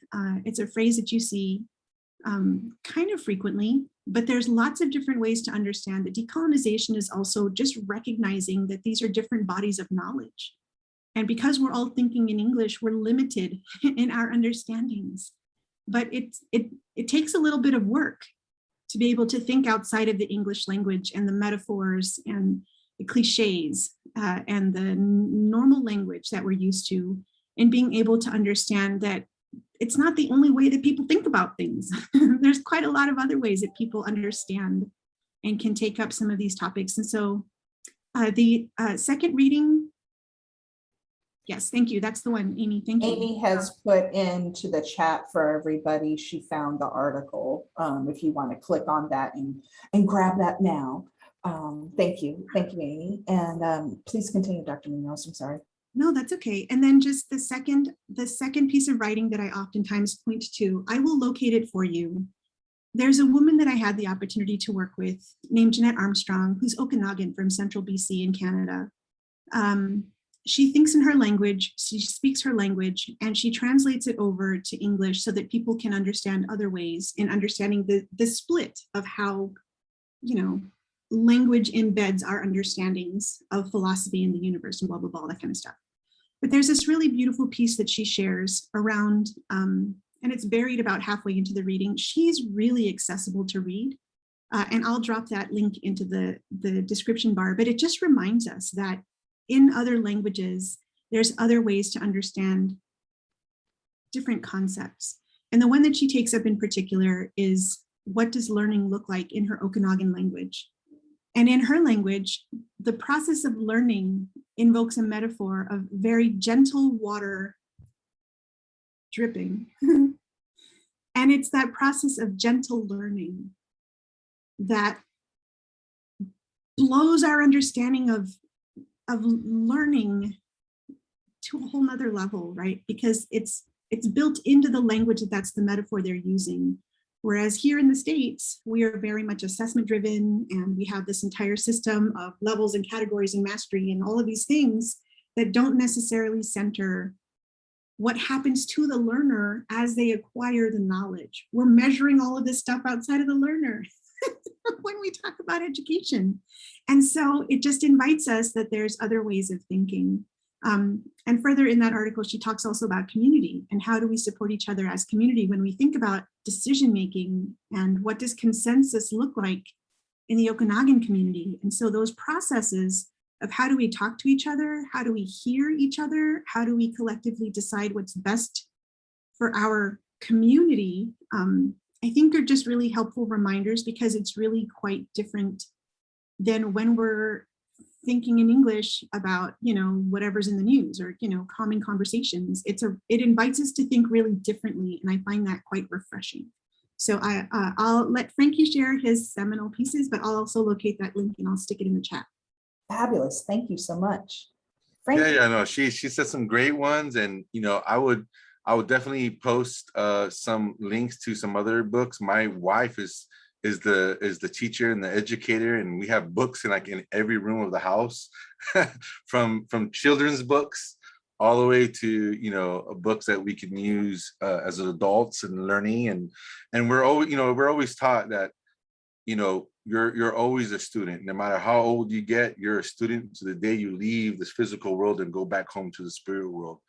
it's a phrase that you see kind of frequently, but there's lots of different ways to understand that decolonization is also just recognizing that these are different bodies of knowledge. And because we're all thinking in English, we're limited in our understandings. But it takes a little bit of work to be able to think outside of the English language and the metaphors and the cliches and the normal language that we're used to, and being able to understand that it's not the only way that people think about things. There's quite a lot of other ways that people understand and can take up some of these topics. And so the second reading, yes, thank you. That's the one, Amy, thank you. Amy has put into the chat for everybody, she found the article, if you want to click on that and grab that now. Thank you, Amy. And please continue, Dr. Muñoz, I'm sorry. No, that's okay. And then just the second piece of writing that I oftentimes point to, I will locate it for you. There's a woman that I had the opportunity to work with named Jeanette Armstrong, who's Okanagan from Central BC in Canada. She thinks in her language, she speaks her language, and she translates it over to English so that people can understand other ways in understanding the split of how, language embeds our understandings of philosophy in the universe and blah, blah, blah, that kind of stuff. But there's this really beautiful piece that she shares around, and it's buried about halfway into the reading. She's really accessible to read, and I'll drop that link into the description bar, but it just reminds us that in other languages, there's other ways to understand different concepts. And the one that she takes up in particular is, what does learning look like in her Okanagan language? And in her language, the process of learning invokes a metaphor of very gentle water dripping. And it's that process of gentle learning that blows our understanding of learning to a whole nother level, right? Because it's built into the language that's the metaphor they're using. Whereas here in the States, we are very much assessment driven, and we have this entire system of levels and categories and mastery and all of these things that don't necessarily center what happens to the learner as they acquire the knowledge. We're measuring all of this stuff outside of the learner when we talk about education. And so it just invites us that there's other ways of thinking. And further in that article, she talks also about community and how do we support each other as community when we think about decision-making, and what does consensus look like in the Okanagan community. And so those processes of how do we talk to each other, how do we hear each other, how do we collectively decide what's best for our community, I think are just really helpful reminders, because it's really quite different than when we're thinking in English about, whatever's in the news or, common conversations. It invites us to think really differently. And I find that quite refreshing. So I'll let Frankie share his seminal pieces, but I'll also locate that link and I'll stick it in the chat. Fabulous. Thank you so much. Frank? Yeah, no, she said some great ones, and I would definitely post some links to some other books. My wife is the teacher and the educator, and we have books in every room of the house, from children's books all the way to books that we can use as adults and learning, and we're always taught that you're always a student. No matter how old you get, you're a student to the day you leave this physical world and go back home to the spirit world.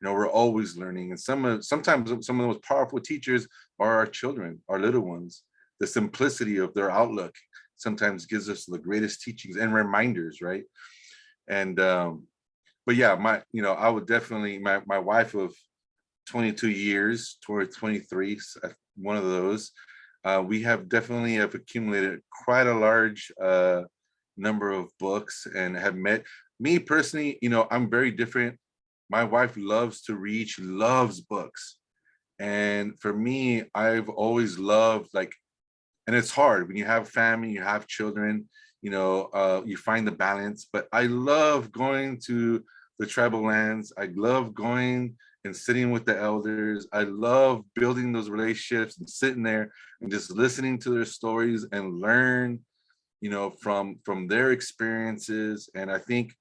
We're always learning, and sometimes some of the most powerful teachers are our children, our little ones. The simplicity of their outlook sometimes gives us the greatest teachings and reminders, right? And but yeah, I would definitely, my wife of 22 years toward 23, one of those, we have definitely accumulated quite a large number of books, and have met me personally. I'm very different. My wife loves to read, she loves books, and for me, I've always loved, and it's hard when you have family, you have children, you find the balance. But I love going to the tribal lands. I love going and sitting with the elders. I love building those relationships and sitting there and just listening to their stories and learn, from their experiences. And I think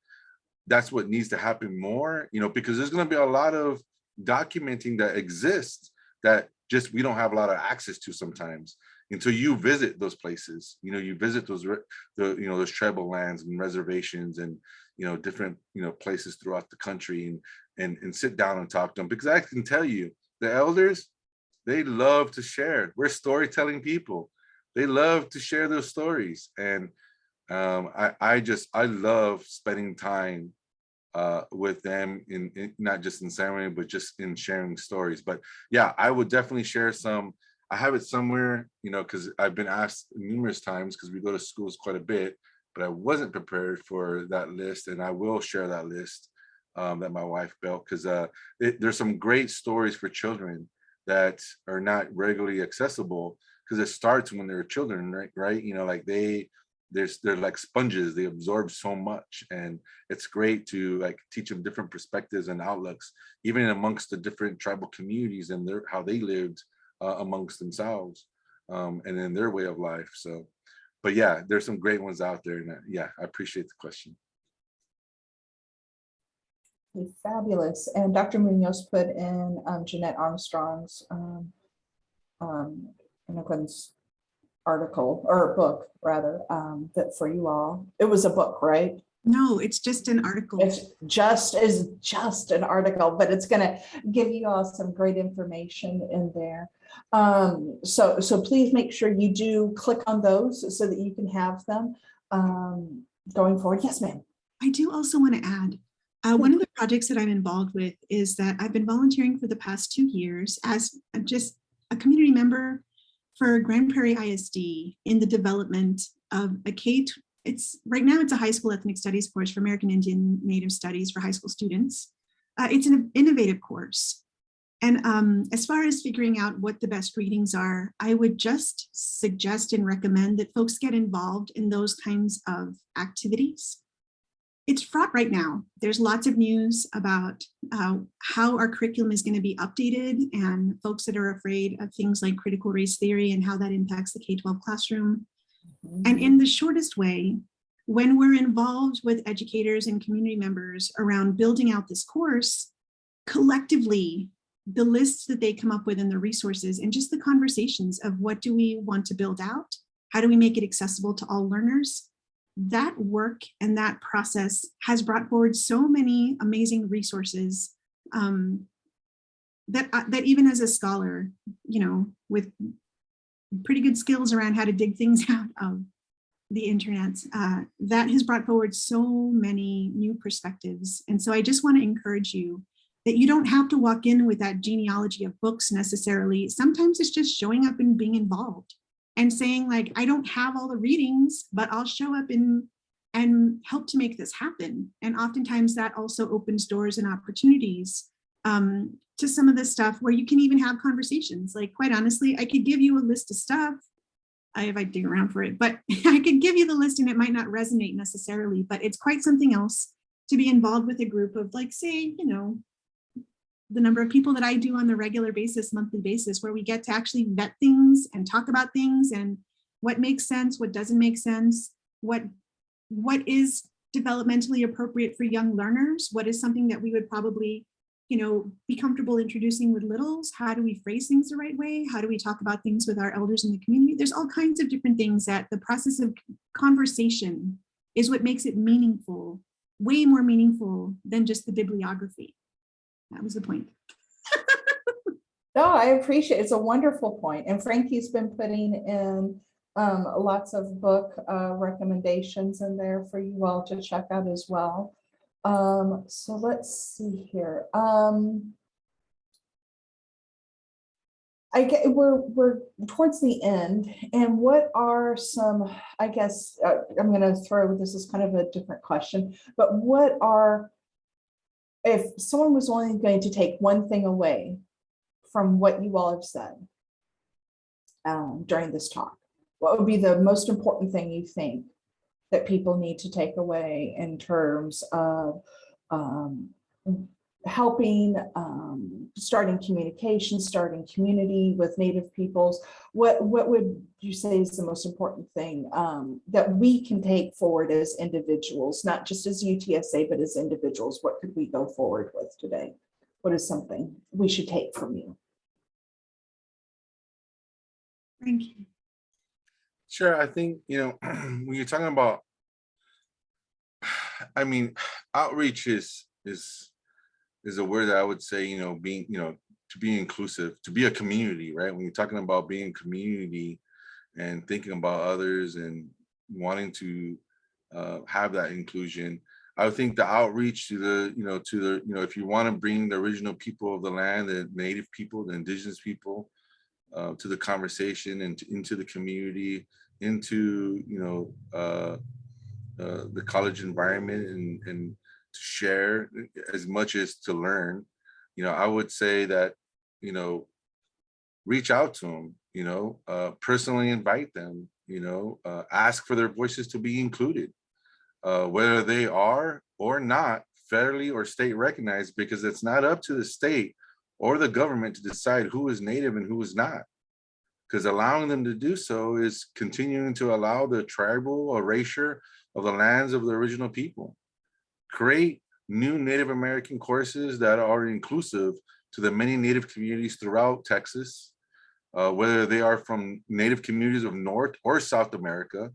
that's what needs to happen more, because there's going to be a lot of documenting that exists that just we don't have a lot of access to sometimes until you visit those places. You visit those tribal lands and reservations and different places throughout the country, and sit down and talk to them, because I can tell you the elders, they love to share. We're storytelling people. They love to share those stories, and I love spending time with them in not just in ceremony, but just in sharing stories. But yeah, I would definitely share some. I have it somewhere, because I've been asked numerous times, because we go to schools quite a bit, but I wasn't prepared for that list, and I will share that list that my wife built, because there's some great stories for children that are not regularly accessible, because it starts when they're children, right? They're like sponges. They absorb so much, and it's great to teach them different perspectives and outlooks, even amongst the different tribal communities and how they lived amongst themselves, and in their way of life. So, but yeah, there's some great ones out there, and yeah, I appreciate the question. Okay, fabulous. And Dr. Munoz put in Jeanette Armstrong's article, or book rather, that for you all. It was a book, right? No, it's just an article. It's just an article, but it's going to give you all some great information in there. So please make sure you do click on those so that you can have them going forward. Yes, ma'am. I do also want to add, one of the projects that I'm involved with is that I've been volunteering for the past 2 years as just a community member for Grand Prairie ISD in the development of right now it's a high school ethnic studies course for American Indian Native Studies for high school students. It's an innovative course. And as far as figuring out what the best readings are, I would just suggest and recommend that folks get involved in those kinds of activities. It's fraught right now. There's lots of news about how our curriculum is going to be updated, and folks that are afraid of things like critical race theory and how that impacts the K-12 classroom. And in the shortest way, when we're involved with educators and community members around building out this course, collectively, the lists that they come up with and the resources and just the conversations of what do we want to build out? How do we make it accessible to all learners? That work and that process has brought forward so many amazing resources that even as a scholar, with pretty good skills around how to dig things out of the internet, that has brought forward so many new perspectives. And so I just want to encourage you that you don't have to walk in with that genealogy of books necessarily. Sometimes it's just showing up and being involved and saying like, I don't have all the readings, but I'll show up and help to make this happen. And oftentimes that also opens doors and opportunities to some of the stuff where you can even have conversations. Like, quite honestly, I could give you a list of stuff if I dig around for it, but I could give you the list and it might not resonate necessarily, but it's quite something else to be involved with a group of, like, say, you know, the number of people that I do on the regular basis, monthly basis, where we get to actually vet things and talk about things and what makes sense, what doesn't make sense, what is developmentally appropriate for young learners, what is something that we would probably, you know, be comfortable introducing with littles, how do we phrase things the right way, how do we talk about things with our elders in the community. There's all kinds of different things that the process of conversation is what makes it meaningful, way more meaningful than just the bibliography. That was the point. No, I appreciate it. It's a wonderful point. And Frankie's been putting in lots of book recommendations in there for you all to check out as well. So let's see here. We're towards the end, and what are some, I guess, I'm going to throw, this is kind of a different question, but what are, if someone was only going to take one thing away from what you all have said during this talk, what would be the most important thing you think that people need to take away in terms of helping, starting communication, starting community with Native peoples? What would you say is the most important thing that we can take forward as individuals, not just as UTSA, but as individuals? What could we go forward with today? What is something we should take from you? Thank you. Sure. I think, you know, when you're talking about, I mean, outreach is a word that I would say, you know, being, you know, to be inclusive, to be a community, right? When you're talking about being community and thinking about others and wanting to have that inclusion, I would think the outreach to the, if you want to bring the original people of the land, the Native people, the indigenous people, to the conversation and into the community, into, the college environment and to share as much as to learn, I would say that, reach out to them, personally invite them, ask for their voices to be included, whether they are or not federally or state recognized, because it's not up to the state or the government to decide who is Native and who is not. Because allowing them to do so is continuing to allow the tribal erasure of the lands of the original people. Create new Native American courses that are inclusive to the many Native communities throughout Texas, whether they are from Native communities of North or South America.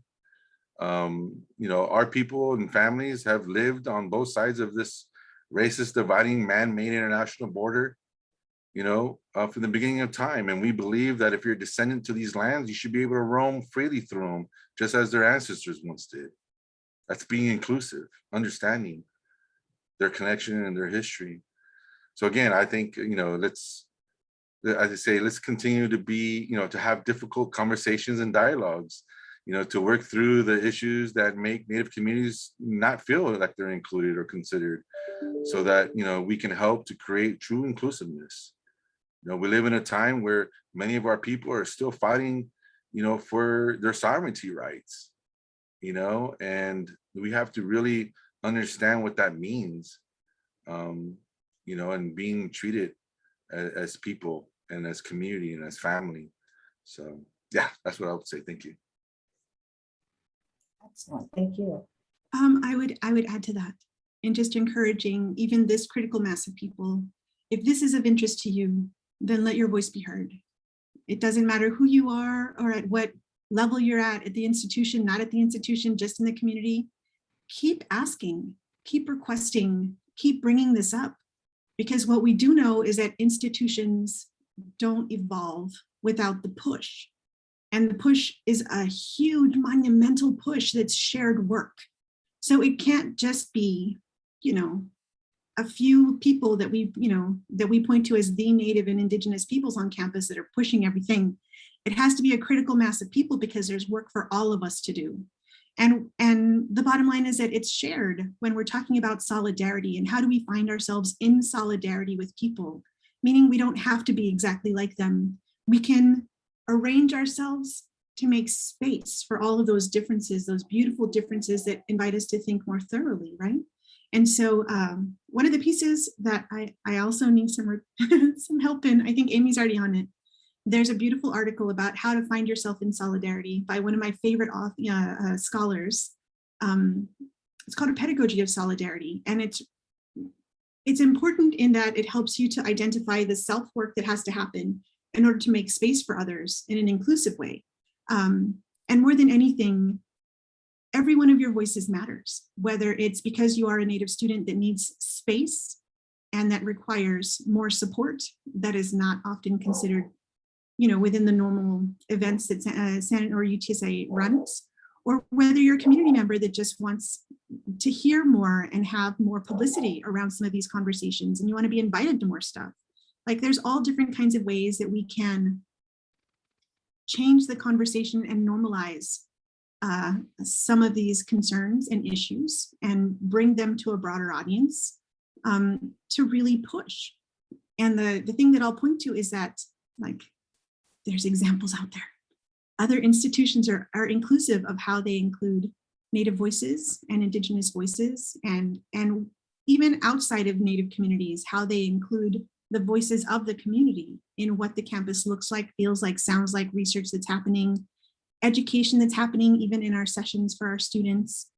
Our people and families have lived on both sides of this racist, dividing, man-made international border, from the beginning of time. And we believe that if you're a descendant to these lands, you should be able to roam freely through them, just as their ancestors once did. That's being inclusive, understanding their connection and their history. So again, I think, let's continue to be, to have difficult conversations and dialogues, to work through the issues that make Native communities not feel like they're included or considered, so that, we can help to create true inclusiveness. We live in a time where many of our people are still fighting, for their sovereignty rights, and we have to really understand what that means, and being treated as people and as community and as family. So yeah, that's what I would say. Thank you. Excellent, thank you. I would add to that, and just encouraging even this critical mass of people, if this is of interest to you, then let your voice be heard. It doesn't matter who you are or at what level you're at the institution, not at the institution, just in the community. Keep asking, keep requesting, keep bringing this up, because what we do know is that institutions don't evolve without the push. And the push is a huge monumental push that's shared work. So it can't just be, a few people that we point to as the Native and Indigenous peoples on campus that are pushing everything. It has to be a critical mass of people because there's work for all of us to do. And the bottom line is that it's shared when we're talking about solidarity and how do we find ourselves in solidarity with people, meaning we don't have to be exactly like them. We can arrange ourselves to make space for all of those differences, those beautiful differences that invite us to think more thoroughly, right? And so one of the pieces that I also need some help in, I think Amy's already on it. There's a beautiful article about how to find yourself in solidarity by one of my favorite scholars. It's called A Pedagogy of Solidarity. And it's important in that it helps you to identify the self-work that has to happen in order to make space for others in an inclusive way. And more than anything, every one of your voices matters, whether it's because you are a Native student that needs space and that requires more support that is not often considered within the normal events that San or UTSA runs, or whether you're a community member that just wants to hear more and have more publicity around some of these conversations and you want to be invited to more stuff. Like there's all different kinds of ways that we can change the conversation and normalize some of these concerns and issues and bring them to a broader audience to really push. And the thing that I'll point to is that there's examples out there. Other institutions are inclusive of how they include Native voices and Indigenous voices, and even outside of Native communities, how they include the voices of the community in what the campus looks like, feels like, sounds like, research that's happening, education that's happening, even in our sessions for our students.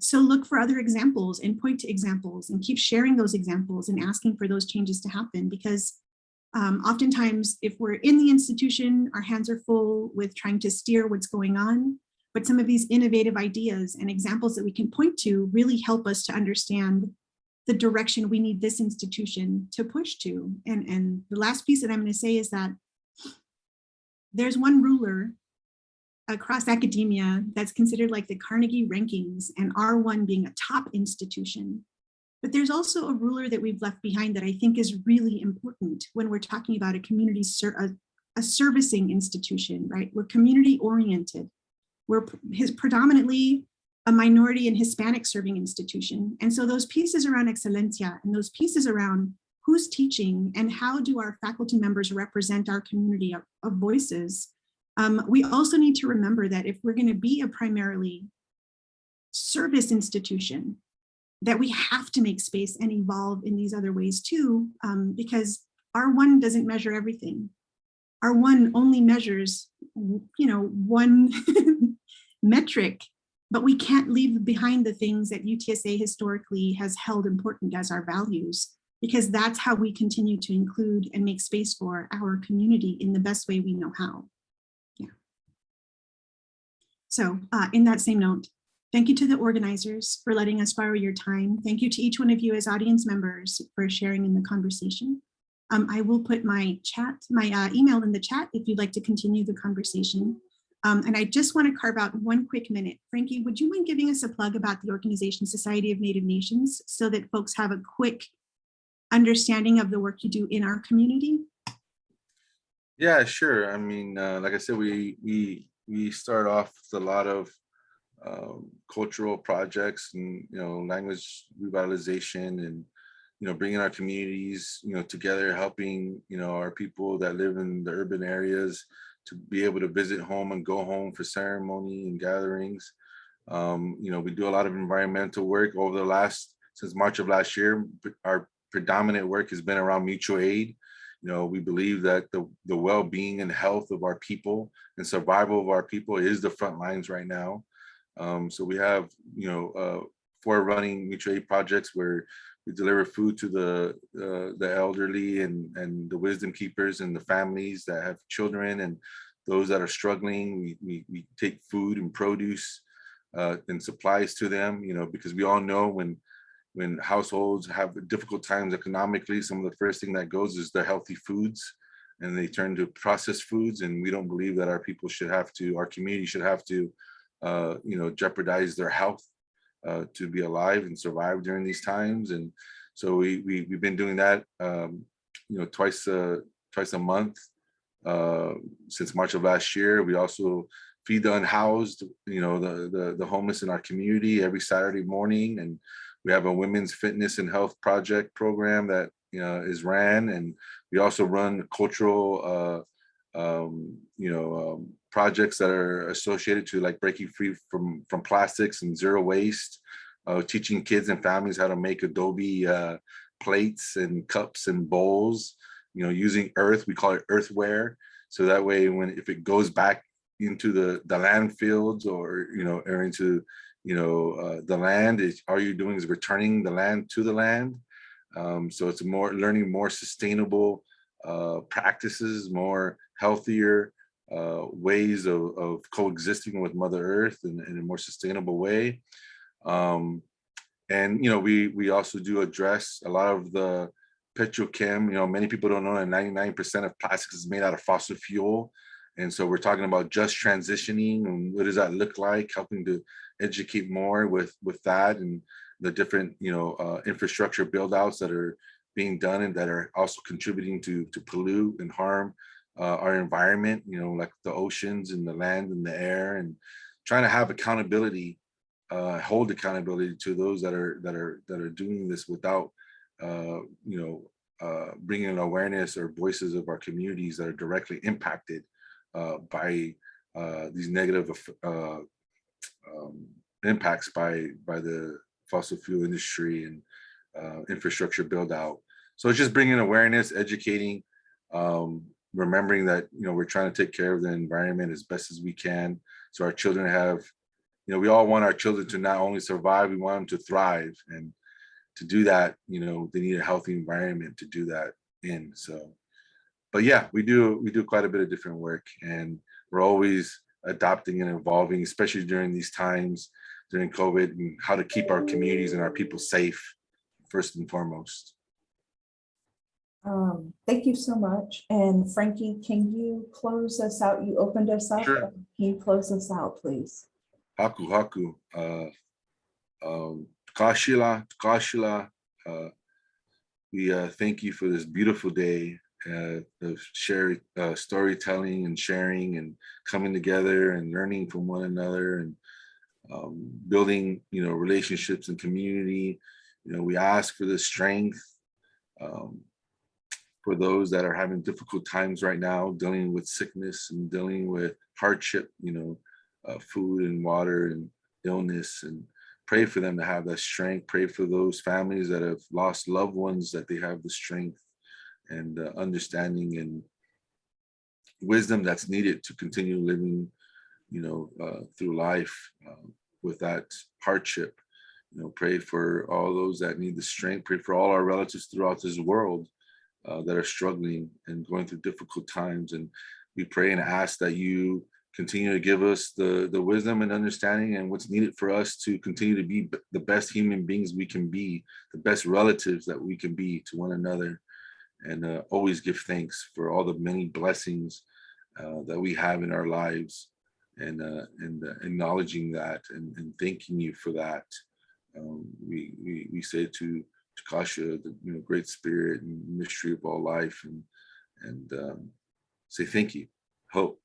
So look for other examples and point to examples and keep sharing those examples and asking for those changes to happen, because oftentimes, if we're in the institution, our hands are full with trying to steer what's going on, but some of these innovative ideas and examples that we can point to really help us to understand the direction we need this institution to push to. And the last piece that I'm going to say is that there's one ruler across academia that's considered like the Carnegie rankings, and R1 being a top institution. But there's also a ruler that we've left behind that I think is really important when we're talking about a community, a servicing institution, right? We're community oriented. We're predominantly a minority and Hispanic serving institution. And so those pieces around excelencia and those pieces around who's teaching and how do our faculty members represent our community of voices, we also need to remember that if we're going to be a primarily service institution, that we have to make space and evolve in these other ways too, because R1 doesn't measure everything. R1 only measures, one metric, but we can't leave behind the things that UTSA historically has held important as our values, because that's how we continue to include and make space for our community in the best way we know how. Yeah. So in that same note, thank you to the organizers for letting us borrow your time. Thank you to each one of you as audience members for sharing in the conversation. I will put my email in the chat if you'd like to continue the conversation. And I just want to carve out one quick minute. Frankie, would you mind giving us a plug about the organization Society of Native Nations so that folks have a quick understanding of the work you do in our community? Yeah, sure. I mean, like I said, we start off with a lot of cultural projects and language revitalization and bringing our communities together, helping our people that live in the urban areas to be able to visit home and go home for ceremony and gatherings. We do a lot of environmental work since March of last year. Our predominant work has been around mutual aid. We believe that the well-being and health of our people and survival of our people is the front lines right now. So we have, 4 running mutual aid projects where we deliver food to the elderly and the wisdom keepers and the families that have children and those that are struggling. We take food and produce and supplies to them, because we all know when households have difficult times economically, some of the first thing that goes is the healthy foods, and they turn to processed foods. And we don't believe that our community should have to jeopardize their health to be alive and survive during these times. And so we've been doing that, twice a month since March of last year. We also feed the unhoused, the homeless in our community every Saturday morning. And we have a women's fitness and health project program that is ran. And we also run cultural projects that are associated to like breaking free from plastics and zero waste, teaching kids and families how to make adobe plates and cups and bowls, using earth. We call it earthware. So that way, if it goes back into the landfills or into the land, all you're doing is returning the land to the land. So it's learning more sustainable practices, more healthier ways of coexisting with Mother Earth in a more sustainable way. And we also do address a lot of the petrochem. Many people don't know that 99% of plastics is made out of fossil fuel. And so we're talking about just transitioning and what does that look like, helping to educate more with that and the different infrastructure build outs that are being done and that are also contributing to pollute and harm our environment, like the oceans and the land and the air, and trying to have accountability, hold accountability to those that are doing this without bringing an awareness or voices of our communities that are directly impacted by these negative impacts by the fossil fuel industry and infrastructure build out. So it's just bringing awareness, educating, remembering that we're trying to take care of the environment as best as we can, so our children have, we all want our children to not only survive, we want them to thrive, and to do that, they need a healthy environment to do that in. So, but yeah, we do quite a bit of different work, and we're always adapting and evolving, especially during these times during COVID, and how to keep our communities and our people safe first and foremost. Thank you so much. And Frankie, can you close us out? You opened us up. Sure. Can you close us out, please? Haku. Kashila. We thank you for this beautiful day of storytelling and sharing and coming together and learning from one another and building, relationships and community. We ask for the strength for those that are having difficult times right now, dealing with sickness and dealing with hardship, food and water and illness, and pray for them to have that strength. Pray for those families that have lost loved ones, that they have the strength and understanding and wisdom that's needed to continue living, through life with that hardship. Pray for all those that need the strength. Pray for all our relatives throughout this world that are struggling and going through difficult times. And we pray and ask that you continue to give us the wisdom and understanding and what's needed for us to continue to be the best human beings we can be, the best relatives that we can be to one another, and always give thanks for all the many blessings that we have in our lives, and acknowledging that and thanking you for that. We say to Kasha, the great spirit and mystery of all life, and say thank you. Hope.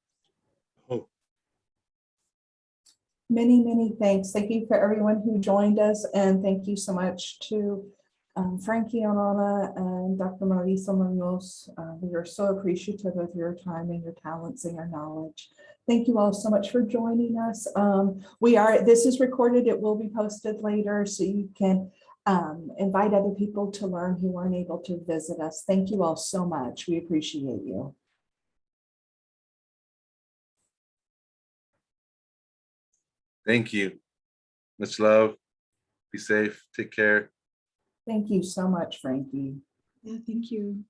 Many thanks. Thank you for everyone who joined us, and thank you so much to Frankie Orona and Dr. Marissa Muñoz. We are so appreciative of your time and your talents and your knowledge. Thank you all so much for joining us. This is recorded. It will be posted later, so you can invite other people to learn who weren't able to visit us. Thank you all so much. We appreciate you. Thank you. Much love. Be safe. Take care. Thank you so much, Frankie. Yeah, thank you.